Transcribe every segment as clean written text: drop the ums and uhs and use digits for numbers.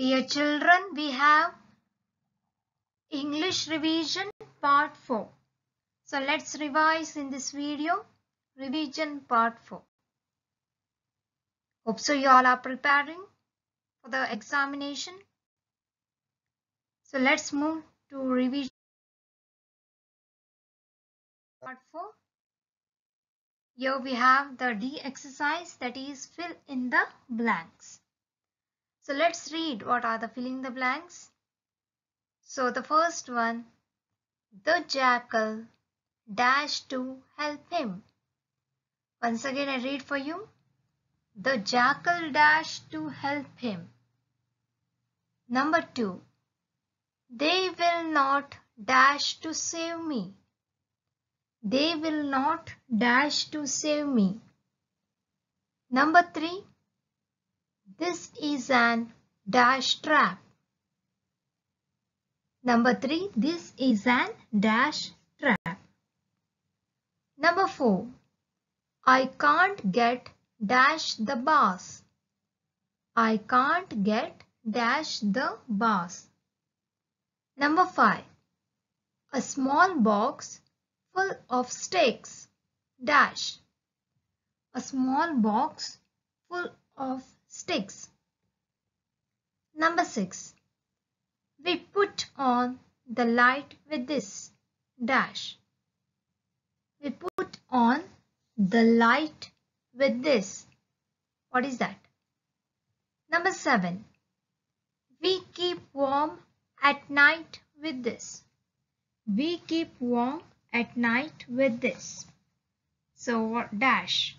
Dear children, we have English revision part 4. So let's revise in this video, revision part 4. Hope so you all are preparing for the examination. So let's move to revision part 4. Here we have the D exercise, that is fill in the blanks. So let's read what are the filling the blanks. So the first one, the jackal dashed to help him. Once again I read for you. The jackal dashed to help him. Number 2. They will not dash to save me. They will not dash to save me. Number 3. This is an dash trap. Number 3. This is an dash trap. Number 4. I can't get dash the bus. I can't get dash the bus. Number 5. A small box full of sticks dash. A small box full of sticks. Number 6. We put on the light with this dash. We put on the light with this. What is that? Number 7. We keep warm at night with this. We keep warm at night with this. So what dash?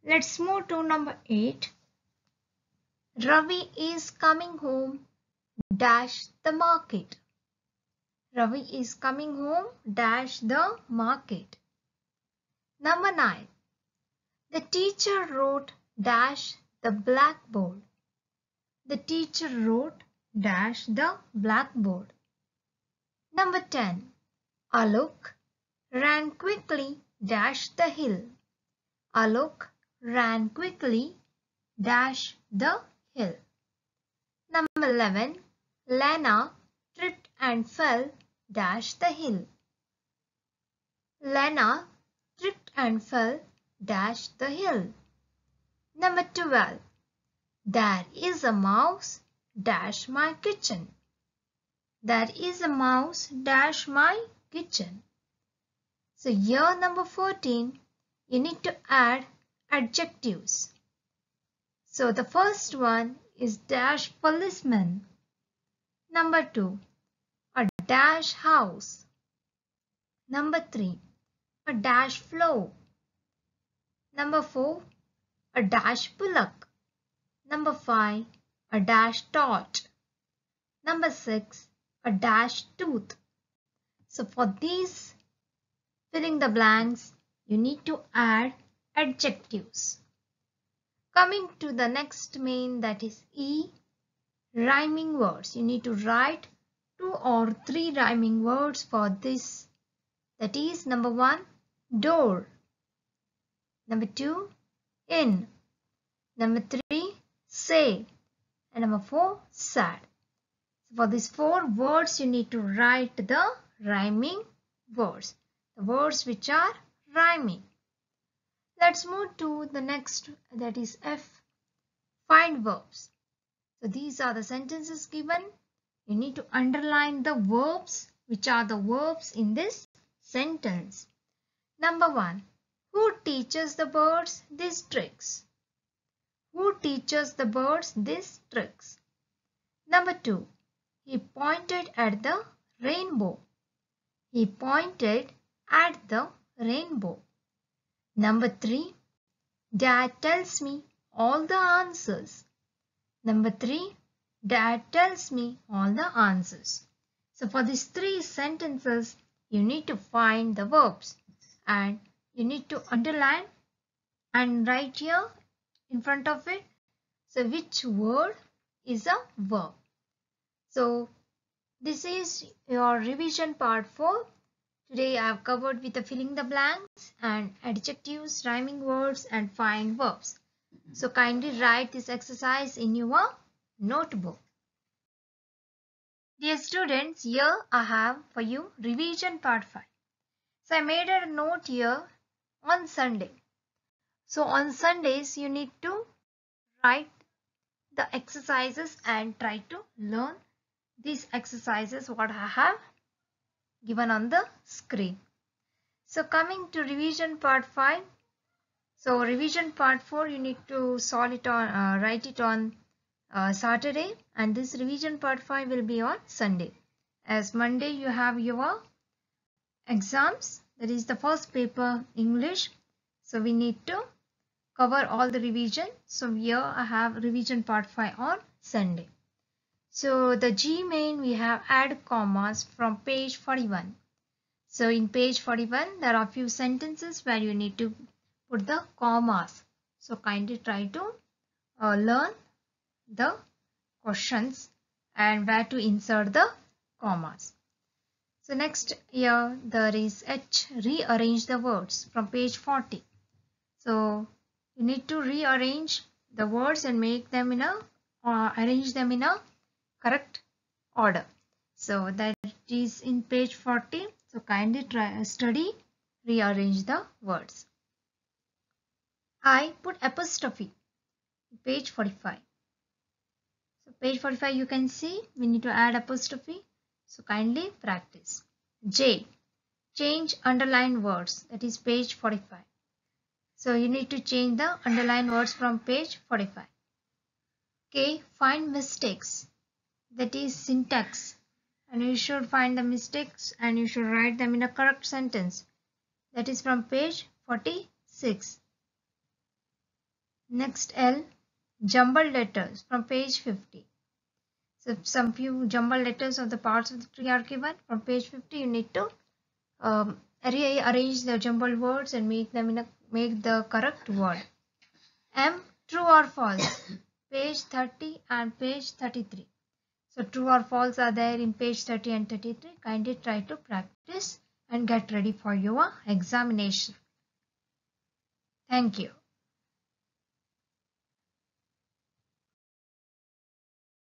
Let's move to number 8. Ravi is coming home dash the market. Ravi is coming home dash the market. Number 9. The teacher wrote dash the blackboard. The teacher wrote dash the blackboard. Number 10. Alok ran quickly dash the hill. Alok ran quickly dash the hill. Number 11. Lena tripped and fell dash the hill. Lena tripped and fell dash the hill. Number 12. There is a mouse dash my kitchen. There is a mouse dash my kitchen. So here number 14, you need to add adjectives. So the first one is dash policeman. Number 2, a dash house. Number 3, a dash floor. Number 4, a dash bullock. Number 5, a dash torch. Number 6, a dash tooth. So for these filling the blanks, you need to add adjectives. Coming to the next main, that is E, rhyming words. You need to write 2 or 3 rhyming words for this. That is number 1, door. Number 2, in. Number 3, say. And number 4, sad. So for these 4 words, you need to write the rhyming words. The words which are rhyming. Let's move to the next, that is F, find verbs. So these are the sentences given. You need to underline the verbs which are the verbs in this sentence. Number 1. Who teaches the birds these tricks? Who teaches the birds these tricks? Number 2. He pointed at the rainbow. He pointed at the rainbow. Number 3. Dad tells me all the answers. Number 3. Dad tells me all the answers. So for these 3 sentences, you need to find the verbs and you need to underline and write here in front of it. So which word is a verb? So this is your revision part 4. Today I have covered with the filling the blanks and adjectives, rhyming words and find verbs. So kindly write this exercise in your notebook. Dear students, here I have for you revision part 5. So I made a note here on Sunday. So on Sundays you need to write the exercises and try to learn these exercises what I have given on the screen. So coming to revision part 5. So revision part 4 you need to solve it on write it on Saturday, and this revision part 5 will be on Sunday. As Monday you have your exams, that is the first paper English. So we need to cover all the revision. So here I have revision part 5 on Sunday. So the G main we have add commas from page 41. So in page 41 there are few sentences where you need to put the commas. So kindly try to learn the questions and where to insert the commas. So next here there is H, rearrange the words from page 40. So you need to rearrange the words and make them in a arrange them in a correct order. So that is in page 40. So kindly try study rearrange the words. I put apostrophe page 45. So page 45 you can see we need to add apostrophe. So kindly practice. J, change underlined words, that is page 45. So you need to change the underlined words from page 45. K, find mistakes, that is syntax, and you should find the mistakes and you should write them in a correct sentence, that is from page 46. Next L, jumbled letters from page 50. So some few jumbled letters of the parts of the tree are given from page 50. You need to rearrange the jumbled words and make them in make the correct word. M, true or false, page 30 and page 33. So true or false are there in page 30 and 33. Kindly try to practice and get ready for your examination. Thank you.